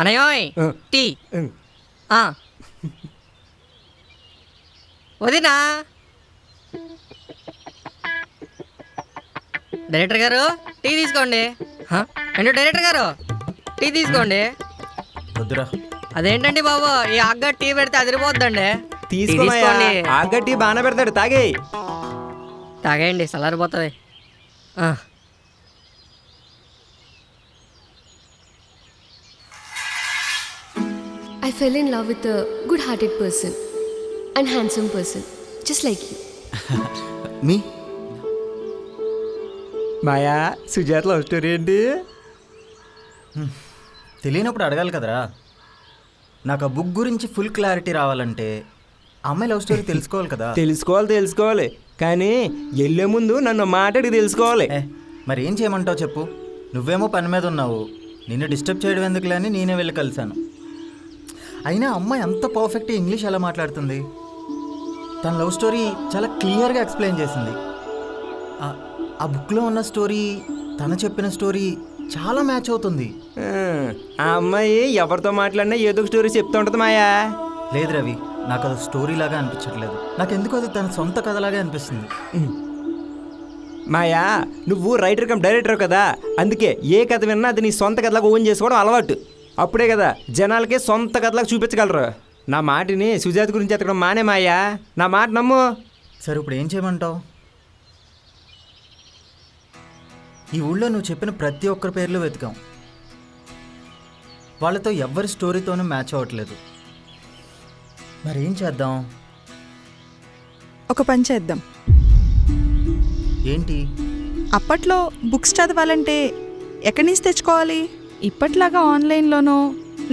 అనయోయ్ tea వదినా. Director గారు tea తీసుకోండి. ఏంటో డైరెక్టర్ గారు టీ తీసుకోండి. వద్దురా. అదేంటండి బాబు, ఈ ఆగ్గా టీ పెడితే అదిరిపోద్దండి. తీసుకోండి. ఆగ్గా టీ బాగానే పెడతాడు, తాగేయండి, చల్లారిపోతుంది. I fell in love with a good-hearted person and handsome person, just like you. Me Maya Sujatha love story ఏంటి? తెలియనప్పుడు అడగాలి కదరా. నాకు ఆ బుక్ గురించి ఫుల్ క్లారిటీ రావాలంటే అమ్మాయి లవ్ స్టోరీ తెలుసుకోవాలి కదా. తెలుసుకోవాలి కానీ వెళ్ళే ముందు నన్ను మాట్లాడి తెలుసుకోవాలి. మరి ఏం చేయమంటావు చెప్పు. నువ్వేమో పని మీద ఉన్నావు, నిన్ను డిస్టర్బ్ చేయడం ఎందుకులే అని నేనే వెళ్ళి కలిశాను. అయినా అమ్మాయి అంత పర్ఫెక్ట్ ఇంగ్లీష్ ఎలా మాట్లాడుతుంది? తన లవ్ స్టోరీ చాలా క్లియర్గా ఎక్స్ప్లెయిన్ చేసింది. ఆ బుక్లో ఉన్న స్టోరీ తను చెప్పిన స్టోరీ చాలా మ్యాచ్ అవుతుంది. ఆ అమ్మాయి ఎవరితో మాట్లాడినా ఏదో ఒక స్టోరీ చెప్తూ ఉంటుంది మాయా. లేదు రవి, నాకు అది స్టోరీ లాగా అనిపించట్లేదు. నాకు ఎందుకు అది తన సొంత కథలాగే అనిపిస్తుంది. మాయా నువ్వు రైటర్ కమ్ డైరెక్టర్ కదా, అందుకే ఏ కథ విన్నా అది నీ సొంత కథలాగా ఓన్ చేసుకోవడం అలవాటు. అప్పుడే కదా జనాలకే సొంత కథలాగా చూపించగలరు. నా మాటని సుజాత గురించి ఎతకడం మానే మాయా, నా మాట నమ్ము. సరే ఇప్పుడు ఏం చేయమంటావు? ఈ ఊళ్ళో నువ్వు చెప్పిన ప్రతి ఒక్కరి పేర్లు వెతికాం, వాళ్ళతో ఎవరి స్టోరీతోనూ మ్యాచ్ అవ్వట్లేదు. మరి ఏం చేద్దాం? ఒక పని చేద్దాం. ఏంటి? అప్పట్లో బుక్స్ చదవాలంటే ఎక్కడి నుంచి తెచ్చుకోవాలి? ఇప్పట్లాగా ఆన్లైన్లోనో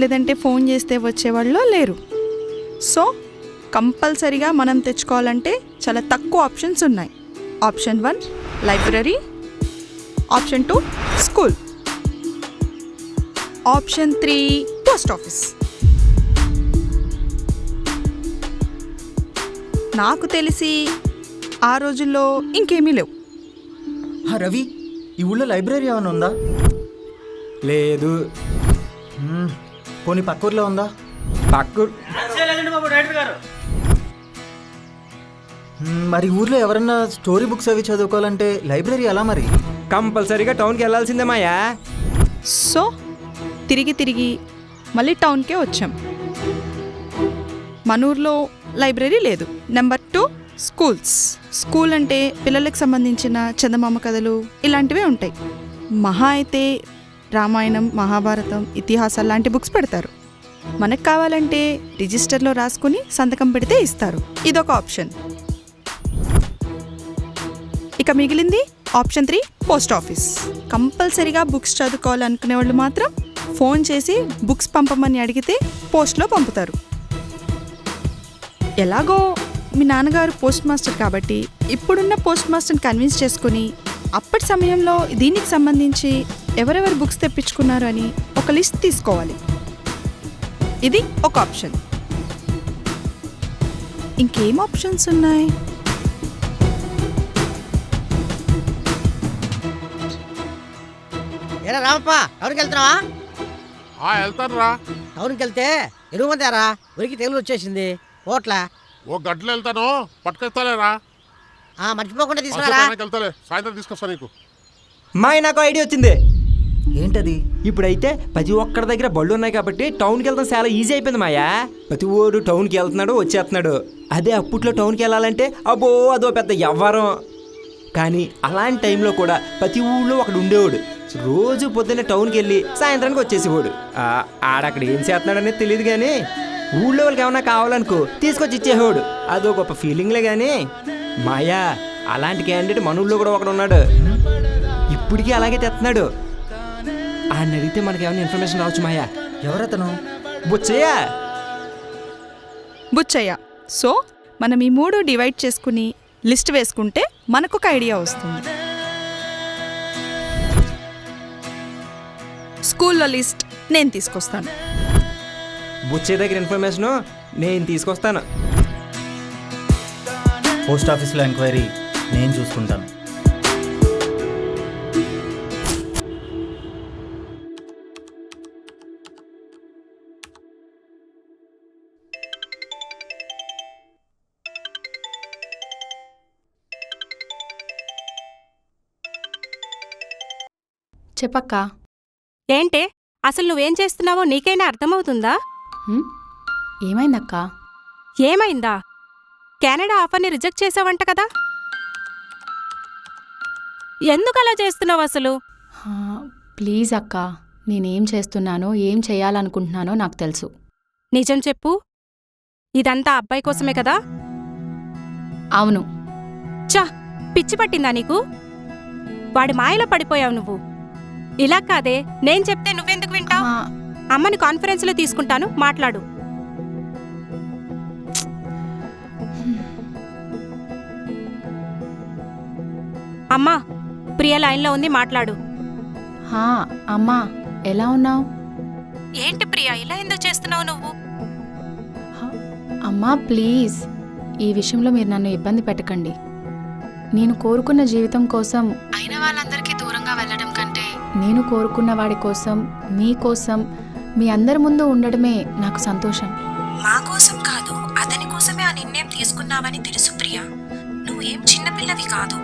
లేదంటే ఫోన్ చేస్తే వచ్చేవాళ్ళు లేరు. సో కంపల్సరీగా మనం తెచ్చుకోవాలంటే చాలా తక్కువ ఆప్షన్స్ ఉన్నాయి. Option 1 library, option 2 school, option 3 post office. నాకు తెలిసి ఆ రోజుల్లో ఇంకేమీ లేవు. రవి, ఈ ఊళ్ళో లైబ్రరీ ఏమైనా ఉందా? లేదు. పోనీ పక్కూర్లో ఉందా? మరి ఊర్లో ఎవరన్నా స్టోరీ బుక్స్ అవి చదువుకోవాలంటే లైబ్రరీ ఎలా? మరి కంపల్సరీగా టౌన్కి వెళ్ళాల్సిందే మాయా. సో తిరిగి మళ్ళీ టౌన్కే వచ్చాం. మన ఊర్లో లైబ్రరీ లేదు. Number 2 schools. స్కూల్ అంటే పిల్లలకు సంబంధించిన చందమామ కథలు ఇలాంటివే ఉంటాయి. మహా అయితే రామాయణం, మహాభారతం, ఇతిహాసాలు లాంటి బుక్స్ పెడతారు. మనకు కావాలంటే రిజిస్టర్లో రాసుకుని సంతకం పెడితే ఇస్తారు. ఇదొక ఆప్షన్. ఇక మిగిలింది ఆప్షన్ 3 పోస్ట్ ఆఫీస్. కంపల్సరీగా బుక్స్ చదువుకోవాలనుకునే వాళ్ళు మాత్రం ఫోన్ చేసి బుక్స్ పంపమని అడిగితే పోస్ట్లో పంపుతారు. ఎలాగో మీ నాన్నగారు పోస్ట్ మాస్టర్ కాబట్టి ఇప్పుడున్న పోస్ట్ మాస్టర్ని కన్విన్స్ చేసుకుని అప్పటి సమయంలో దీనికి సంబంధించి ఎవరెవరు బుక్స్ తెప్పించుకున్నారు అని ఒక లిస్ట్ తీసుకోవాలి. ఇది ఒక ఆప్షన్. ఇంకేం ఆప్షన్స్ ఉన్నాయి? ఏరా రామప్ప, టౌన్కి వెళ్తున్నావా? వెళ్తాను రా. టౌన్కి వెళ్తే ఎరువు మందారా ఉరికి తెగులు వచ్చేసింది ఓట్లా. ఓ గంటలు వెళ్తాను, పట్టుకొస్తాలేరా. మర్చిపోకుండా తీసుకురా. వెళ్తాలే, సాయంత్రం తీసుకొస్తా నీకు. మాయ నాకు ఐడియా వచ్చింది. ఏంటది? ఇప్పుడైతే ప్రతి ఒక్కరి దగ్గర బళ్ళు ఉన్నాయి కాబట్టి టౌన్కి వెళ్తాం చాలా ఈజీ అయిపోయింది మాయా. ప్రతి ఓడు టౌన్కి వెళ్తున్నాడు, వచ్చేస్తున్నాడు. అదే అప్పట్లో టౌన్కి వెళ్ళాలంటే అబ్బో అదో పెద్ద వ్యవహారం. కానీ అలాంటి టైంలో కూడా ప్రతి ఊళ్ళో ఒకడు ఉండేవాడు. రోజు పొద్దున్నే టౌన్కి వెళ్ళి సాయంత్రానికి వచ్చేసేవాడు. ఆడక్కడ ఏం చేస్తున్నాడు అనేది తెలియదు కానీ ఊళ్ళో వాళ్ళకి ఏమన్నా కావాలనుకో తీసుకొచ్చి ఇచ్చేవాడు. అదో గొప్ప ఫీలింగ్లే కానీ మాయా అలాంటి క్యాండిడేట్ మన ఊళ్ళో కూడా ఒకడు ఉన్నాడు. ఇప్పటికీ అలాగే తెస్తున్నాడు. ఆయన అడిగితే మనకేమైనా ఇన్ఫర్మేషన్ రావచ్చు మాయా. ఎవరతను? బుచ్చయ్య. సో మనం ఈ 3 డివైడ్ చేసుకుని లిస్ట్ వేసుకుంటే మనకొక ఐడియా వస్తుంది. స్కూల్లో లిస్ట్ నేను తీసుకొస్తాను. బుచ్చయ్య దగ్గర ఇన్ఫర్మేషను నేను తీసుకొస్తాను. పోస్ట్ ఆఫీస్లో ఎంక్వైరీ నేను చూసుకుంటాను. చెప్పక్కా. ఏంటే అసలు నువ్వేం చేస్తున్నావో నీకైనా అర్థమవుతుందా? హ్మ్? ఏమైందక్కా? ఏమైందా? కెనడా ఆఫర్ని రిజెక్ట్ చేసావంట కదా? ఎందుకలా చేస్తున్నావు అసలు? హా, ప్లీజ్ అక్కా, నేనేం చేస్తున్నానో ఏం చేయాలనుకుంటున్నానో నాకు తెలుసు. నిజం చెప్పు. ఇదంతా అబ్బాయి కోసమే కదా? అవును. చా, పిచ్చి పట్టిందా నీకు? వాడి మాయలో పడిపోయావు నువ్వు. ఇలా కాదే, నేను చెప్తే నువ్వెందుకు వింటావు? ఆ, అమ్మని కాన్ఫరెన్స్లో తీసుకుంటాను, మాట్లాడు. అమ్మా, ప్రియ లైన్లో ఉంది, మాట్లాడు. హా, అమ్మా ఎలా ఉన్నావు? ఏంటి ప్రియా, ఇలా ఎందుకు చేస్తున్నావు నువ్వు? అమ్మా ప్లీజ్, ఈ విషయంలో మీరు నన్ను ఇబ్బంది పెట్టకండి. నేను కోరుకున్న జీవితం కోసం అయిన వాళ్ళందరికీ దూరంగా వెళ్ళడం కంటే నేను కోరుకున్న వాడి కోసం, మీకోసం, మీ అందరి ముందు ఉండడమే నాకు సంతోషం. మా కోసం కాదు, అతని కోసమే ఆ నిర్ణయం తీసుకున్నావని తెలుసు ప్రియా. నువ్వేం చిన్నపిల్లవి కాదు.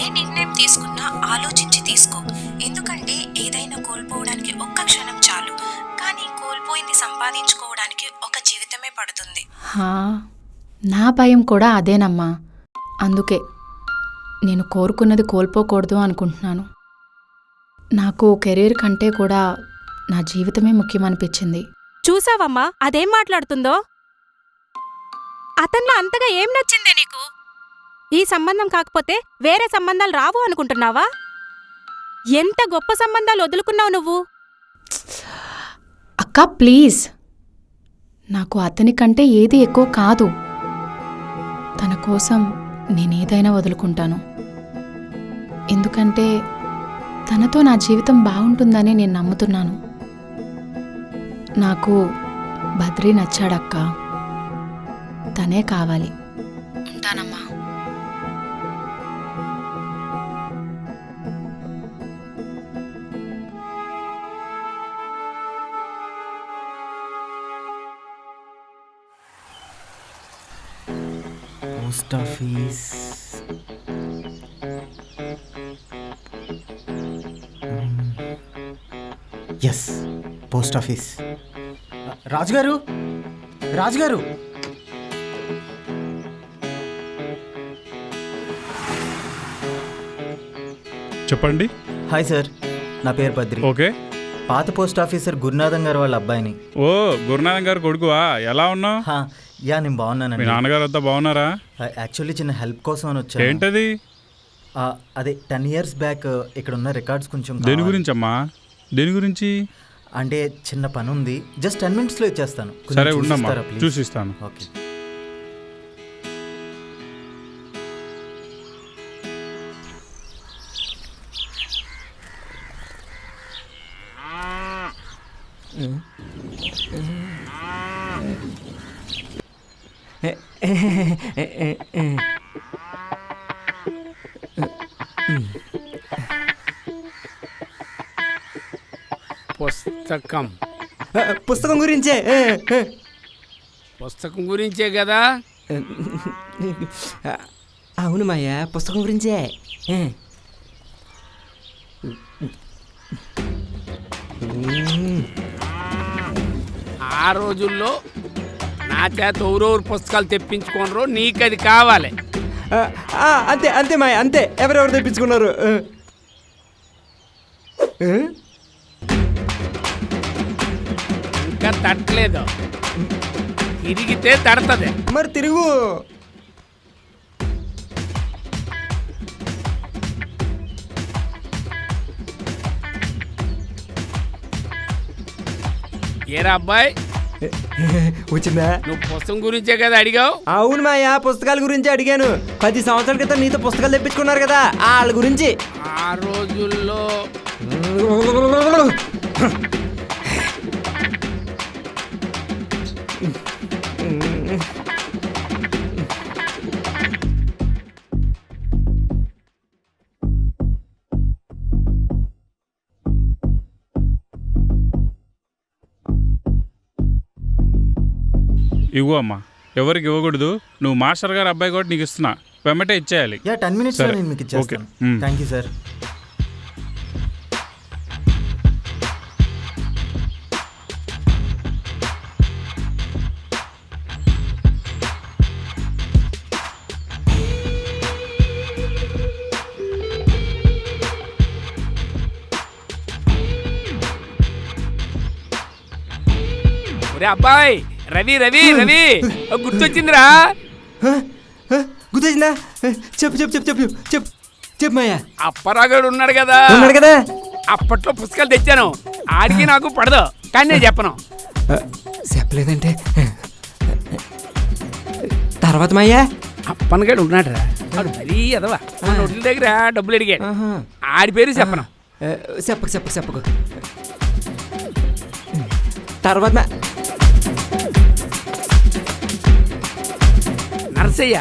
ఏ నిర్ణయం తీసుకున్నా ఆలోచించి తీసుకో. ఎందుకంటే ఏదైనా కోల్పోవడానికి ఒక్క క్షణం చాలు, కానీ కోల్పోయింది సంపాదించుకోవడానికి ఒక జీవితమే పడుతుంది. హా, నా భయం కూడా అదేనమ్మా. అందుకే నేను కోరుకున్నది కోల్పోకూడదు అనుకుంటున్నాను. నాకు కెరీర్ కంటే కూడా నా జీవితమే ముఖ్యమనిపించింది. చూసావమ్మా అదేం మాట్లాడుతుందో? అతన్లో అంతగా ఏం నచ్చిందే నీకు? ఈ సంబంధం కాకపోతే వేరే సంబంధాలు రావు అనుకుంటున్నావా? ఎంత గొప్ప సంబంధాలు వదులుకున్నావు నువ్వు. అక్కా ప్లీజ్, నాకు అతని కంటే ఏది ఎక్కువ కాదు. తన కోసం నేనేదైనా వదులుకుంటాను. ఎందుకంటే తనతో నా జీవితం బాగుంటుందని నేను నమ్ముతున్నాను. నాకు బద్రి నచ్చాడక్క, తనే కావాలి. ఉంటానమ్మా. Post office. Yes, post office. రాజుగారు, రాజుగారు. చెప్పండి. హాయ్ సార్, నా పేరు బద్రి. ఓకే. పాత పోస్ట్ ఆఫీసర్ గురునాథం గారు వాళ్ళ అబ్బాయిని. ఓ, గురునాథం గారు కొడుకువా? ఎలా ఉన్నావు? యా, నేను మీ బాగున్నానండి. నాన్నగారు అంతా బాగున్నారా? యాక్చువల్లీ చిన్న హెల్ప్ కోసం అని వచ్చాను. ఏంటది? అదే 10 years బ్యాక్ ఇక్కడ ఉన్న రికార్డ్స్ కొంచెం దేని కావాలి. గురించి అమ్మా? దేని గురించి? అంటే చిన్న పని ఉంది, జస్ట్ 10 minutesలో ఇచ్చేస్తాను. కొంచెం సరే ఉండమ్మా, చూసిస్తారా, please? చూసిస్తాను. ఓకే. పుస్తకం పుస్తకం గురించే. పుస్తకం గురించే కదా. అవును మాయా, పుస్తకం గురించే. ఆ రోజుల్లో నా చేత ఎవరెవరు పుస్తకాలు తెప్పించుకోనరో నీకు అది కావాలి. అంతే అంతే మాయ, అంతే. ఎవరెవరు తెప్పించుకున్నారు? ఇంకా తట్టలేదు, తిరిగితే తడతది. మరి తిరుగు. ఏరా అబ్బాయి, వచ్చిందా? నువ్వు పుస్తకం గురించే కదా అడిగావు? అవును మాయా, పుస్తకాల గురించి అడిగాను. 10 సంవత్సరాల క్రితం నీతో పుస్తకాలు తెప్పించుకున్నారు కదా, వాళ్ళ గురించి. ఆ రోజుల్లో ఇవ్వు అమ్మా. ఎవరికి ఇవ్వకూడదు. నువ్వు మాస్టర్ గారు అబ్బాయి కూడా నీకు ఇస్తున్నా, వెంబటే ఇచ్చేయాలి. యా, 10 minutesలో సరే. నేను మీకు ఇచ్చేస్తాను. ఓకే. Thank you sir. రే అబ్బాయి, రవి రవి రవి గుర్తొచ్చిందిరా. గుర్తొచ్చిందా? చెప్పు చెప్పు చెప్పు చెప్పు చెప్పు చెప్పు మాయా. అప్పరాగాడు ఉన్నాడు కదా, ఉన్నాడు కదా. అప్పట్లో పుస్తకాలు తెచ్చాను. ఆడికి నాకు పడదు, కానీ నేను చెప్పను. చెప్పలేదంటే తర్వాత మాయా అప్పనగాడు ఉన్నాడు రా, వాడు మరీ ఎదవా. మన ఒడ్ల దగ్గర డబ్బులు అడిగాడు. ఆడి పేరు చెప్పను. చెప్పకు చెప్పకు చెప్పకు. తర్వాత నరసయ్య,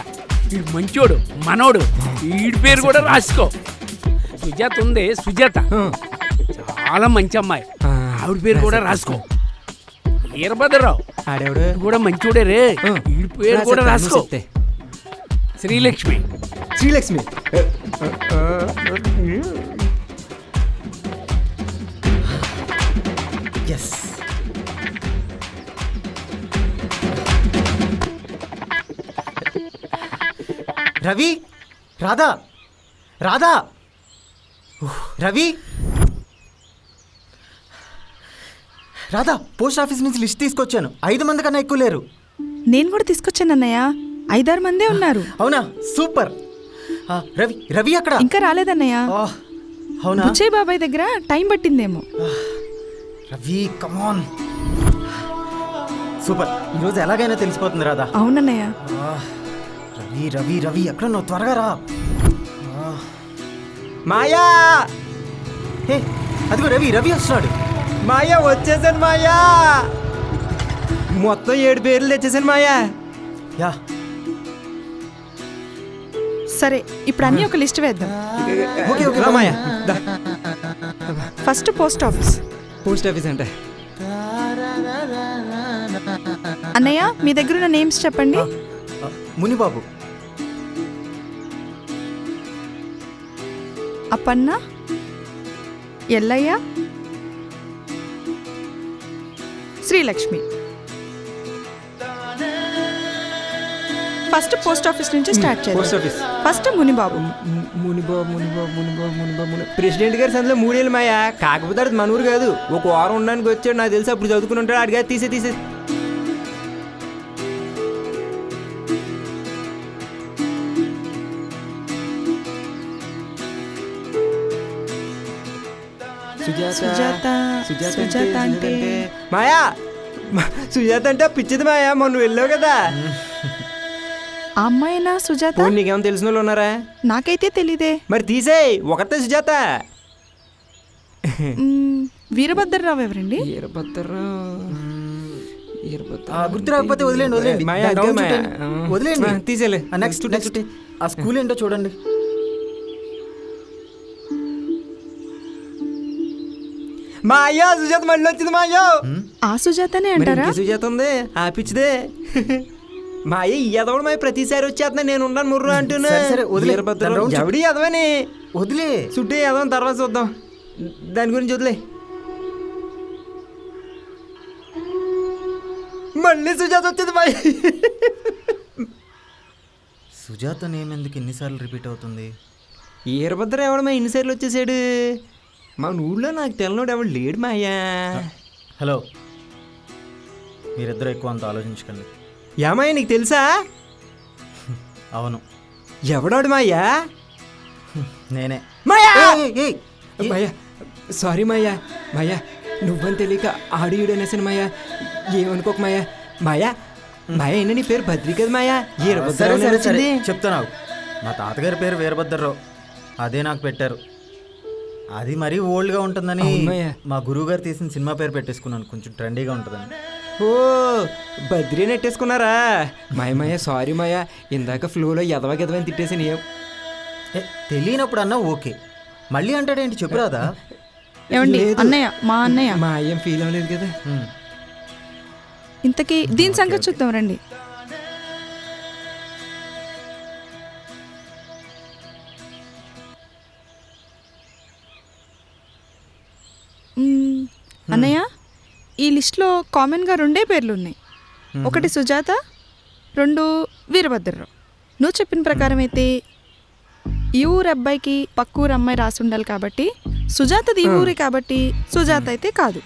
వీడు మంచోడు, మనోడు. వీడి పేరు కూడా రాసుకో. సుజాత ఉంది, సుజాత చాలా మంచి అమ్మాయి. ఆవిడ పేరు కూడా రాసుకో. వీరభద్రరావు ఆడేవాడు కూడా మంచోడే రే, వీడి పేరు కూడా రాసుకో. Srilakshmi. Srilakshmi. Yes. Ravi, Radha, Radha, Ravi, Radha, post office నుంచి లిస్ట్ తీసుకొచ్చాను. 5 మంది కన్నా ఎక్కువ లేరు. నేను కూడా తీసుకొచ్చాను అన్నయ్య, 5-6 మందే ఉన్నారు. అవునా, సూపర్. రవి, రవి అక్కడ ఇంకా రాలేదన్నయ్య. అవునా, బుచ్చయ్య బాబాయ్ దగ్గర టైం పట్టిందేమో. రవి కమాన్, సూపర్. ఈరోజు ఎలాగైనా తెలిసిపోతుంది రాధా. అవునన్నయ్య. రవి రవి రవి ఎక్కడ నువ్వు త్వరగా రా. మాయా, హే అదిగో రవి, రవి వస్తున్నాడు. మాయా వచ్చేసాను మాయా. మొత్తం 7 పేర్లు తెచ్చేసాను మాయా. యా సరే, ఇప్పుడు అన్నీ ఒక లిస్ట్ వేద్దాం. ఓకే ఓకే రా Maya. First post office. Post office అంటే అన్నయ్య, మీ దగ్గర ఉన్న నేమ్స్ చెప్పండి. Munibabu, Appanna, Yellaiah, Srilakshmi. First post office నుంచి స్టార్ట్ పోస్ట్ చేద్దాం. ఆఫీస్. ఫస్ట్ మునిబాబు. ప్రెసిడెంట్ గారి సందులో 3 ఏళ్ళు మాయా. కాకపోతే అది మన ఊరు కాదు, ఒక వారం ఉండడానికి వచ్చాడు. నాకు తెలిసి అప్పుడు చదువుకుని ఉంటాడు. అడిగా తీసే సుజాత. సుజాత అంటే మాయా. సుజాత అంటే పిచ్చిది మాయా, మొన్న వెళ్ళావు కదా. ఆ అమ్మాయినా సుజాత? నీకేమైనా తెలిసిన వాళ్ళు ఉన్నారా? నాకైతే తెలీదే. మరి తీసేయ్, ఒకటే సుజాత. వీరభద్రరావు ఎవరండి? గుర్తు రాకపోతే వదిలేండి, వదిలేండి. మాయా, డౌన్ మాయా. చూడండి. వదిలేండి, తీసేలే. నెక్స్ట్ నెక్స్ట్ ఆ స్కూల్ ఏంటో చూడండి. మాయా, సుజాత మళ్ళీ వచ్చింది మాయా. ఆ సుజాతనే అంటారా? సుజాత ఉంది, ఆ పిచ్చిదే. మాయ ఈ ఎదవడు మాయ ప్రతిసారి వచ్చేస్తున్నా, నేను ఉన్నాను ముర్రు అంటున్నా. ఎవడి ఎదవని వదిలే, చుట్టూ ఎదవని తర్వాత చూద్దాం, దాని గురించి వదిలే. మళ్ళీ సుజాత వచ్చింది మాయ. సుజాత నేమ్ ఎందుకు ఎన్నిసార్లు రిపీట్ అవుతుంది? వీరభద్ర ఎవడు మా ఇన్నిసార్లు వచ్చేసాడు? మా ఊళ్ళో నాకు తెల్లనోడు ఎవడు లేడు మాయా. హలో, మీరిద్దరు ఎక్కువ అంత ఆలోచించకండి. ఏమాయ, నీకు తెలుసా? అవును. ఎవడాడు మాయా? నేనే. మాయా, మాయా సారీ మాయా. మాయా, నువ్వని తెలియక ఆడియుడు అనేసాను మాయా, ఏమనుకోక మాయా. మాయా, మాయా అయినా నీ పేరు బద్రి కదా మాయా. చెప్తాను, మా తాతగారి పేరు వీరభద్రరావు, అదే నాకు పెట్టారు. అది మరీ ఓల్డ్గా ఉంటుందని మా గురువు గారు తీసిన సినిమా పేరు పెట్టేసుకున్నాను, కొంచెం ట్రెండీగా ఉంటుందని. ఓ, బద్రీ నెట్టేసుకున్నారా? మాయ సారీ మాయా, ఇందాక ఫ్లోలో ఎదవని తిట్టేసాను. ఏం తెలియనప్పుడు అన్నా ఓకే, మళ్ళీ అంటాడేంటి చెప్పురాదా? ఏమండి అన్నయ్య, మా అన్నయ్య. మా ఏం ఫీల్ అవ్వలేదు కదా. ఇంతకీ దీని సంగతి చూద్దాం రండి. అన్నయ్య, ఈ లిస్ట్లో కామన్గా 2 పేర్లు ఉన్నాయి. ఒకటి సుజాత, 2 వీరభద్రరావు. నువ్వు చెప్పిన ప్రకారం అయితే ఈ ఊరు అబ్బాయికి పక్క ఊరు అమ్మాయి రాసి ఉండాలి కాబట్టి సుజాతది ఈ ఊరి కాబట్టి సుజాత అయితే కాదు.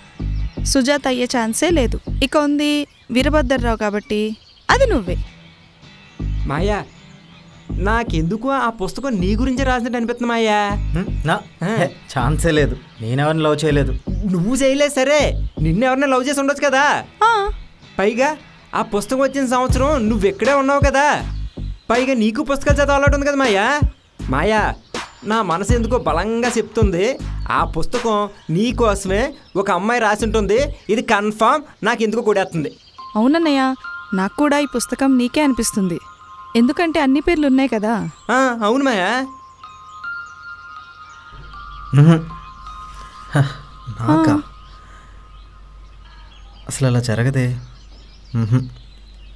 సుజాత అయ్యే ఛాన్సే లేదు. ఇక ఉంది వీరభద్రరావు కాబట్టి అది నువ్వే. మాయా నాకెందుకు ఆ పుస్తకం నీ గురించి రాసినట్టు అనిపిస్తుంది మాయా. ఛాన్సే లేదు. నేనెవరిని లవ్ చేయలేదు. నువ్వు చేయలేదు సరే, నిన్నెవరిని లవ్ చేసి ఉండొచ్చు కదా. పైగా ఆ పుస్తకం వచ్చిన సంవత్సరం నువ్వు ఎక్కడే ఉన్నావు కదా. పైగా నీకు పుస్తకాలు చదవ అలవాటు ఉంది కదా మాయా. మాయా నా మనసు ఎందుకో బలంగా చెప్తుంది, ఆ పుస్తకం నీ కోసమే ఒక అమ్మాయి రాసి ఉంటుంది. ఇది కన్ఫామ్ నాకు ఎందుకో కూడేస్తుంది. అవునన్నయ్య, నాకు కూడా ఈ పుస్తకం నీకే అనిపిస్తుంది. ఎందుకంటే అన్ని పేర్లు ఉన్నాయి కదా. అవును మాయా. నాకా అసలు అలా జరగదే.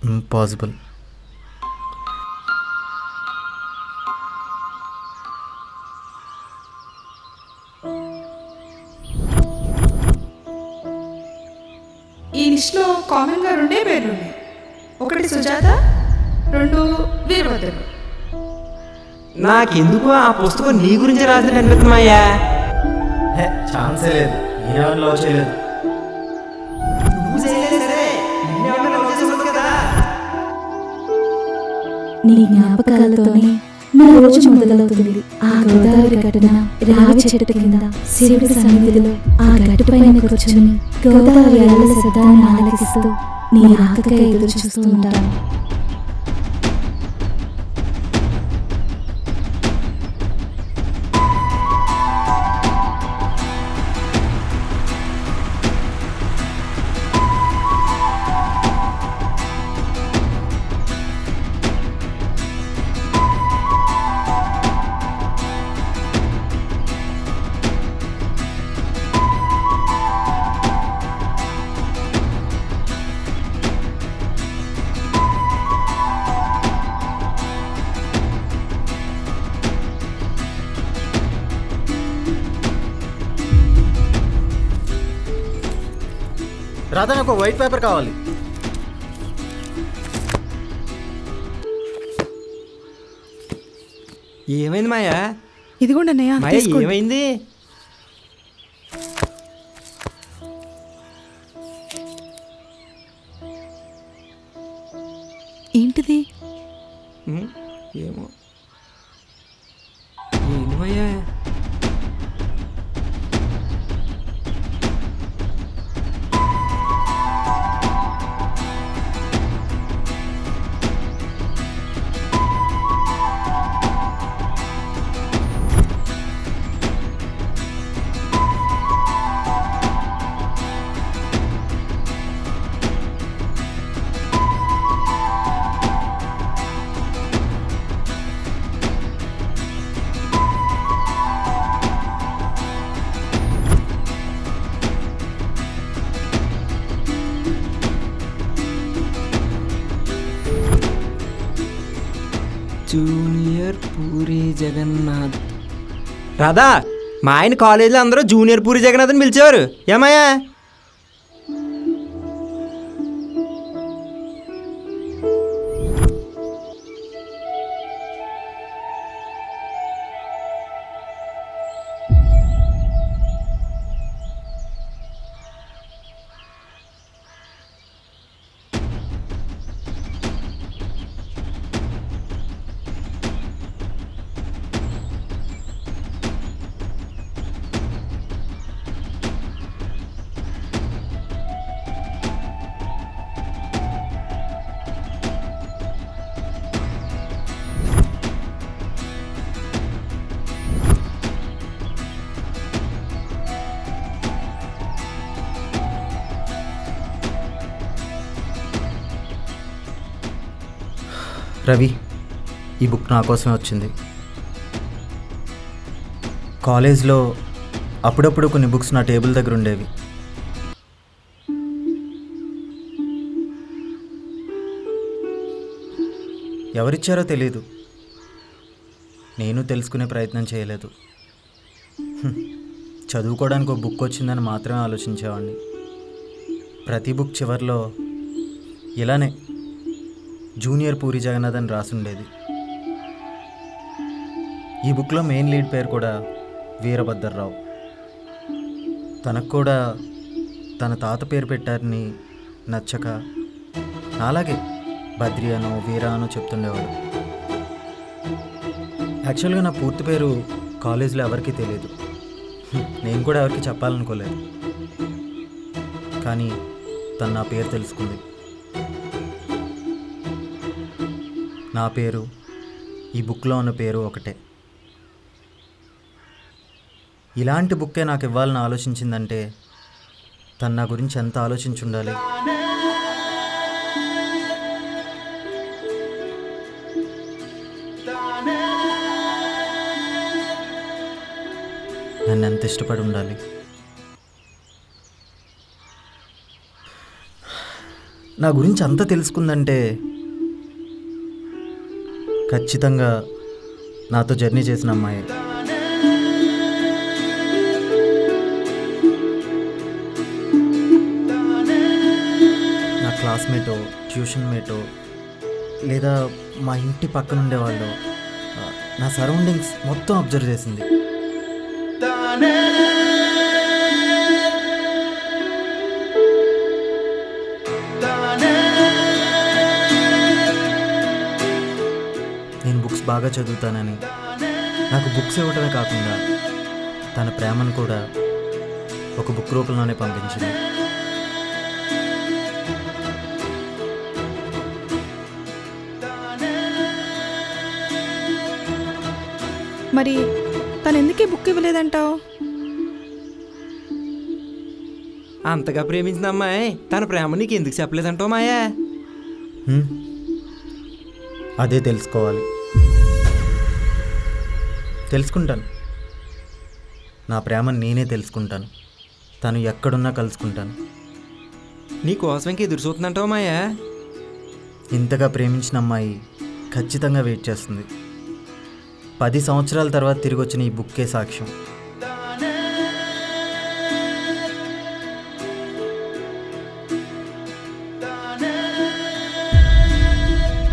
ఇంపాసిబుల్. ఈ లిస్ట్లో కామన్గా 2 పేర్లు ఉన్నాయి. ఒకటి సుజాత, 2 వీరభద్రరావు. నాకెందుకు ఆ పుస్తకం నీ గురించి రాసినట్టు అనిపిస్తుంది మాయా. ఛాన్సే లేదు. నేనెవరిని లవ్ చేయలేదు. నీ జ్ఞాపకాలతోనే నా రోజు మొదలవుతుంది. ఆ గోదావరి గట్టున రావి చెట్టు కింద శివుడి సన్నిధిలో ఆ గట్టుపైన కూర్చొని గోదావరి అలల శబ్దాన్ని ఆలకిస్తూ నీ రాకకై ఎదురు చూస్తూ ఉంటాను. రాధా నాకు వైట్ పేపర్ కావాలి. ఏమైంది మాయా? ఇదిగోండి అన్నయ్య, మాయా ఏమైంది? ఏంటిది? ఏమో ఏంటి మాయా? జూనియర్ పూరి జగన్నాథ్. రాధా మా ఆయన కాలేజీలో అందరూ జూనియర్ పూరి జగన్నాథ్ అని పిలిచేవారు. ఏమాయా? రవి, ఈ బుక్ నా కోసమే వచ్చింది. కాలేజ్లో అప్పుడప్పుడు కొన్ని బుక్స్ నా టేబుల్ దగ్గర ఉండేవి. ఎవరిచ్చారో తెలీదు. నేను తెలుసుకునే ప్రయత్నం చేయలేదు. చదువుకోవడానికి ఒక బుక్ వచ్చిందని మాత్రమే ఆలోచించేవాడిని. ప్రతి బుక్ చివర్లో ఇలానే జూనియర్ పూరి జగన్నాథ్ అని రాసుండేది. ఈ బుక్లో మెయిన్ లీడ్ పేరు కూడా వీరభద్రరావు. తనకు కూడా తన తాత పేరు పెట్టారని నచ్చక అలాగే బద్రి అనో వీరా అనో చెప్తుండేవాడు. యాక్చువల్గా నా పూర్తి పేరు కాలేజీలో ఎవరికీ తెలియదు. నేను కూడా ఎవరికి చెప్పాలనుకోలేదు. కానీ తను నా పేరు తెలుసుకుంది. నా పేరు ఈ బుక్లో ఉన్న పేరు ఒకటే. ఇలాంటి బుక్కే నాకు ఇవ్వాలని ఆలోచించిందంటే తను నా గురించి ఎంత ఆలోచించి ఉండాలి. నన్ను ఎంత ఇష్టపడి ఉండాలి. నా గురించి అంత తెలుసుకుందంటే ఖచ్చితంగా నాతో జర్నీ చేసిన అమ్మాయి. నా క్లాస్మేటో, ట్యూషన్ మేటో, లేదా మా ఇంటి పక్కన ఉండేవాళ్ళు, నా సరౌండింగ్స్ మొత్తం అబ్జర్వ్ చేసింది. నేను బుక్స్ బాగా చదువుతానని నాకు బుక్స్ ఇవ్వటమే కాకుండా తన ప్రేమను కూడా ఒక బుక్ రూపంలోనే పంపించింది. మరి తను ఎందుకే బుక్ ఇవ్వలేదంటావు? అంతగా ప్రేమించిన అమ్మాయి తన ప్రేమ నీకు ఎందుకు చెప్పలేదంటావు మాయా? అదే తెలుసుకోవాలి. తెలుసుకుంటాను. నా ప్రేమను నేనే తెలుసుకుంటాను. తను ఎక్కడున్నా కలుసుకుంటాను. నీ కోసం ఇంక ఎదురు చూస్తుందంటావు మాయా? ఇంతగా ప్రేమించిన అమ్మాయి ఖచ్చితంగా వెయిట్ చేస్తుంది. 10 సంవత్సరాల తర్వాత తిరిగి వచ్చిన ఈ బుక్కే సాక్ష్యం.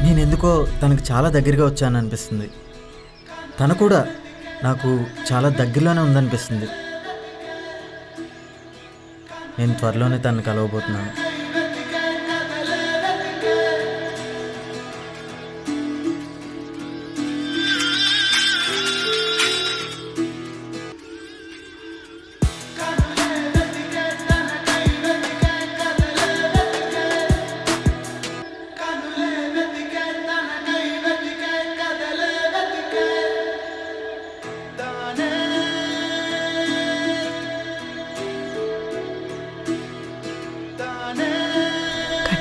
నేనెందుకో తనకు చాలా దగ్గరగా వచ్చాను అనిపిస్తుంది. తను కూడా నాకు చాలా దగ్గరలోనే ఉందనిపిస్తుంది. నేను త్వరలోనే తనను కలవబోతున్నాను.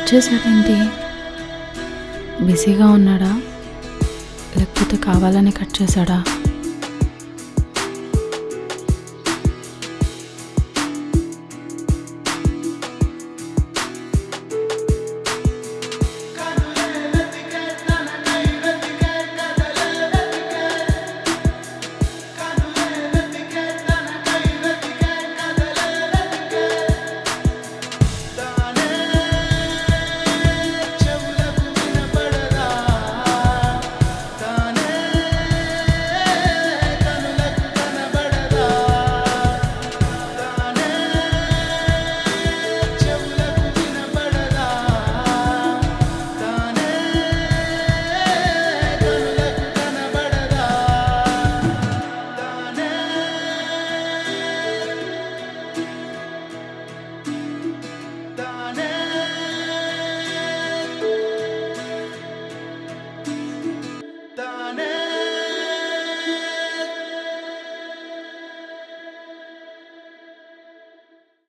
చేశాడేంటి? బిజీగా ఉన్నాడా లేకపోతే కావాలని కట్ చేశాడా?